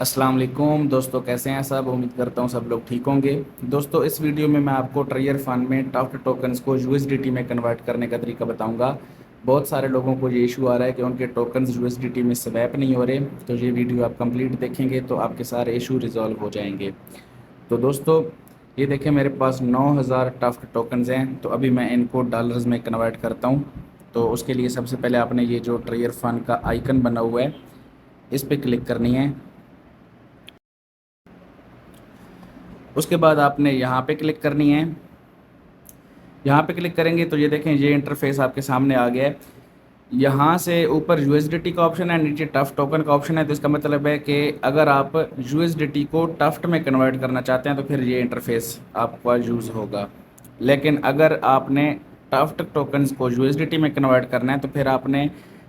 अस्सलाम वालेकुम दोस्तों, कैसे हैं सब। उम्मीद करता हूँ सब लोग ठीक होंगे। दोस्तों, इस वीडियो में मैं आपको ट्रायर फंड में टफ्ट टोकन्स को यूएसडीटी में कन्वर्ट करने का तरीका बताऊंगा। बहुत सारे लोगों को ये इशू आ रहा है कि उनके टोकन्स यूएसडीटी में स्वैप नहीं हो रहे। तो ये वीडियो आप कंप्लीट देखेंगे तो आपके सारे इशू रिजॉल्व हो जाएंगे। तो दोस्तों, ये देखें, मेरे पास 9000 टफ्ट टोकन्स हैं। तो अभी मैं इनको डॉलर्स में कन्वर्ट करता हूँ। तो उसके लिए सबसे पहले आपने ये जो ट्रायर फंड का आइकन बना हुआ है, इस पर क्लिक करनी है। उसके बाद आपने यहाँ पे क्लिक करनी है। यहाँ पे क्लिक करेंगे तो ये देखें, ये इंटरफेस आपके सामने आ गया है। यहाँ से यूपर यूएसडीटी का ऑप्शन है, नीचे टफ्ट टोकन का ऑप्शन है। तो इसका मतलब है कि अगर आप यूएसडीटी को टफ्ट में कन्वर्ट करना चाहते हैं तो फिर ये इंटरफेस आपका यूज़ होगा। लेकिन अगर आपने टफ्ट टोकन्स को यूएसडीटी में कन्वर्ट करना है तो फिर आपने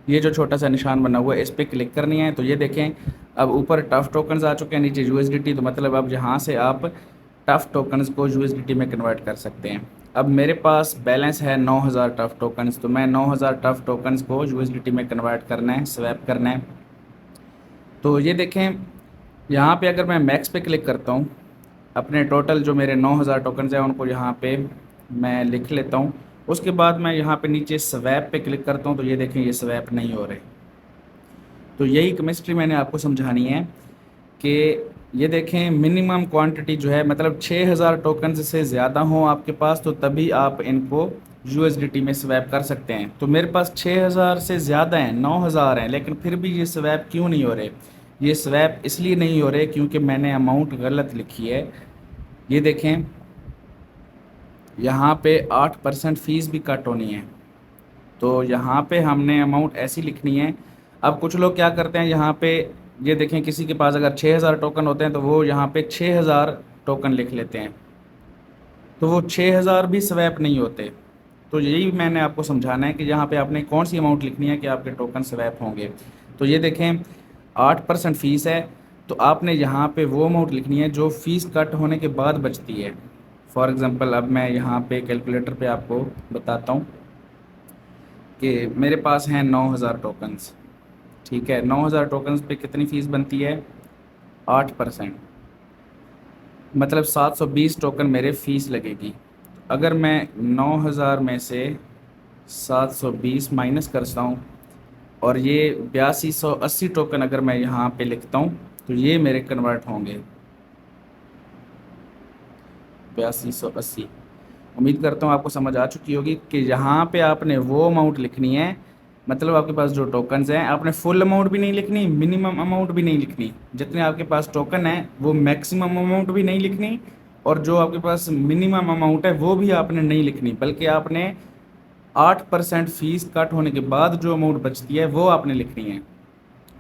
ये जो छोटा सा निशान बना हुआ है, इस पर क्लिक करनी है। तो ये देखें, अब ऊपर टफ्ट टोकन्स आ चुके हैं, नीचे यूएसडीटी। तो मतलब अब यहाँ से आप टफ टोकन्स को यूएसडीटी में कन्वर्ट कर सकते हैं। अब मेरे पास बैलेंस है 9000 टफ टोकन्स। तो मैं 9000 टफ टोकन्स को यूएसडीटी में कन्वर्ट करना है, स्वैप करना है। तो ये देखें, यहाँ पे अगर मैं मैक्स पे क्लिक करता हूँ, अपने टोटल जो मेरे 9000 टोकन्स हैं उनको यहाँ पे मैं लिख लेता हूँ। उसके बाद मैं यहाँ पे नीचे स्वैप पे क्लिक करता हूँ। तो ये देखें, ये स्वैप नहीं हो रहे। तो यही केमिस्ट्री मैंने आपको समझानी है कि ये देखें, मिनिमम क्वांटिटी जो है, मतलब 6000 टोकन्स से ज़्यादा हो आपके पास तो तभी आप इनको यूएसडीटी में स्वैप कर सकते हैं। तो मेरे पास 6000 से ज़्यादा हैं, 9000 हैं, लेकिन फिर भी ये स्वैप क्यों नहीं हो रहे। ये स्वैप इसलिए नहीं हो रहे क्योंकि मैंने अमाउंट गलत लिखी है। ये देखें, यहाँ पे 8% फ़ीस भी कट होनी है। तो यहाँ पे हमने अमाउंट ऐसी लिखनी है। अब कुछ लोग क्या करते हैं, यहाँ पे ये देखें, किसी के पास अगर 6000 टोकन होते हैं तो वो यहाँ पे 6000 टोकन लिख लेते हैं। तो वो 6000 भी स्वैप नहीं होते। तो यही मैंने आपको समझाना है कि यहाँ पे आपने कौन सी अमाउंट लिखनी है कि आपके टोकन स्वैप होंगे। तो ये देखें, 8% फ़ीस है। तो आपने यहाँ पे वो अमाउंट लिखनी है जो फ़ीस कट होने के बाद बचती है। फॉर एग्ज़ाम्पल, अब मैं यहाँ पे कैलकुलेटर पे आपको बताता हूँ कि मेरे पास हैं 9000 टोकन्स। ठीक है, 9000 टोकन्स पे कितनी फ़ीस बनती है? 8%, मतलब 720 टोकन मेरे फ़ीस लगेगी। अगर मैं 9000 में से 720 माइनस करता हूँ और ये 8280 टोकन अगर मैं यहाँ पे लिखता हूँ तो ये मेरे कन्वर्ट होंगे 8280। उम्मीद करता हूँ आपको समझ आ चुकी होगी कि यहाँ पे आपने वो अमाउंट लिखनी है। मतलब आपके पास जो टोकन्स हैं, आपने फुल अमाउंट भी नहीं लिखनी, मिनिमम अमाउंट भी नहीं लिखनी। जितने आपके पास टोकन है वो मैक्सिमम अमाउंट भी नहीं लिखनी, और जो आपके पास मिनिमम अमाउंट है वो भी आपने नहीं लिखनी, बल्कि आपने 8% फ़ीस कट होने के बाद जो अमाउंट बचती है वो आपने लिखनी है।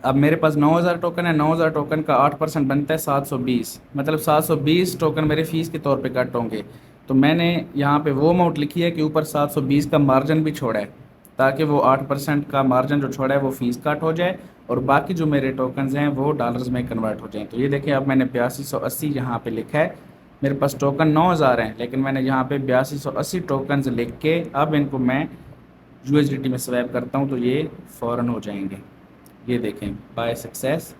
अब मेरे पास 9000 टोकन है, 9000 टोकन का 8% बनता है 720, मतलब 720 टोकन मेरे फ़ीस के तौर पे कट होंगे। तो मैंने यहाँ पे वो अमाउंट लिखी है कि ऊपर 720 का मार्जिन भी छोड़ा है, ताकि वो 8% का मार्जिन जो छोड़ा है वो फ़ीस कट हो जाए और बाकी जो मेरे टोकन्स हैं वो डॉलर्स में कन्वर्ट हो जाएँ। तो ये देखिए, अब मैंने 8280 यहाँ पर लिखा है। मेरे पास टोकन 9000 हैं, लेकिन मैंने यहाँ पे 8280 टोकन्स लिख के अब इनको मैं यूएसडीटी में स्वैप करता हूँ तो ये फ़ौरन हो जाएंगे। ये देखें, बाय सक्सेस,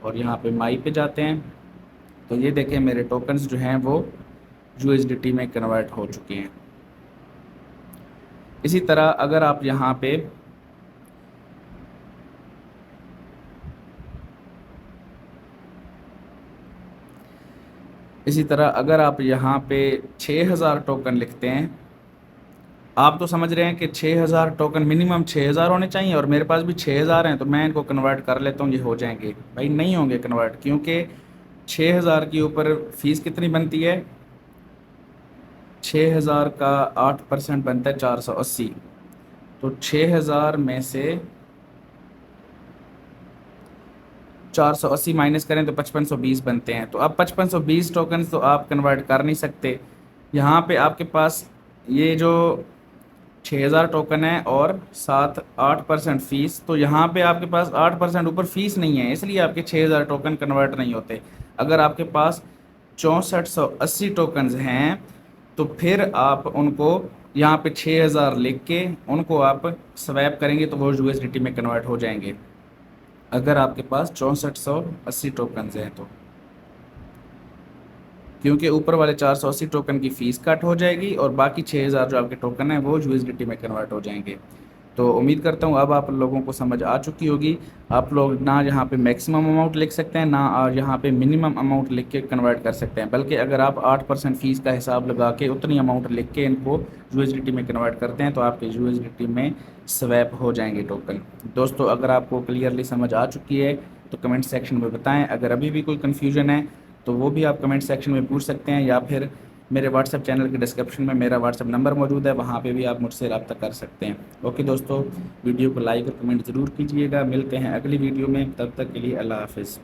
और यहाँ पे माई पे जाते हैं तो ये देखें, मेरे टोकन्स जो हैं वो यूएसडीटी में कन्वर्ट हो चुके हैं। इसी तरह अगर आप यहाँ पे इसी तरह अगर आप यहाँ पे 6000 टोकन लिखते हैं, आप तो समझ रहे हैं कि 6000 टोकन मिनिमम 6000 होने चाहिए और मेरे पास भी 6000 हैं, तो मैं इनको कन्वर्ट कर लेता हूँ, ये हो जाएंगे। भाई नहीं होंगे कन्वर्ट, क्योंकि 6000 के ऊपर फीस कितनी बनती है? 6000 का 8% बनता है 480। तो 6000 में से 480 माइनस करें तो 5520 बनते हैं। तो अब 5520 टोकन तो आप कन्वर्ट कर नहीं सकते। यहाँ पे आपके पास ये जो 6000 टोकन है और साथ 8% फ़ीस, तो यहाँ पे आपके पास 8% ऊपर फीस नहीं है, इसलिए आपके 6000 टोकन कन्वर्ट नहीं होते। अगर आपके पास 6480 टोकन्स हैं तो फिर आप उनको यहाँ पे 6000 लिख के उनको आप स्वैप करेंगे तो वो यूएसडीटी में कन्वर्ट हो जाएंगे। अगर आपके पास 6480 टोकन हैं तो, क्योंकि ऊपर वाले 480 टोकन की फ़ीस कट हो जाएगी और बाकी 6000 जो आपके टोकन हैं वो यूएसडीटी में कन्वर्ट हो जाएंगे। तो उम्मीद करता हूँ अब आप लोगों को समझ आ चुकी होगी। आप लोग ना यहाँ पे मैक्सिमम अमाउंट लिख सकते हैं, ना और यहाँ पे मिनिमम अमाउंट लिख के कन्वर्ट कर सकते हैं, बल्कि अगर आप 8% फ़ीस का हिसाब लगा के उतनी अमाउंट लिख के इनको यूएसडीटी में कन्वर्ट करते हैं तो आपके यूएसडीटी में स्वैप हो जाएंगे टोकन। दोस्तों अगर आपको क्लियरली समझ आ चुकी है तो कमेंट सेक्शन में बताएं। अगर अभी भी कोई कन्फ्यूजन है तो वो भी आप कमेंट सेक्शन में पूछ सकते हैं, या फिर मेरे व्हाट्सएप चैनल के डिस्क्रिप्शन में मेरा व्हाट्सएप नंबर मौजूद है, वहाँ पे भी आप मुझसे रब्ता कर सकते हैं। ओके दोस्तों, वीडियो को लाइक और कमेंट ज़रूर कीजिएगा। मिलते हैं अगली वीडियो में, तब तक के लिए अल्लाह हाफिज़।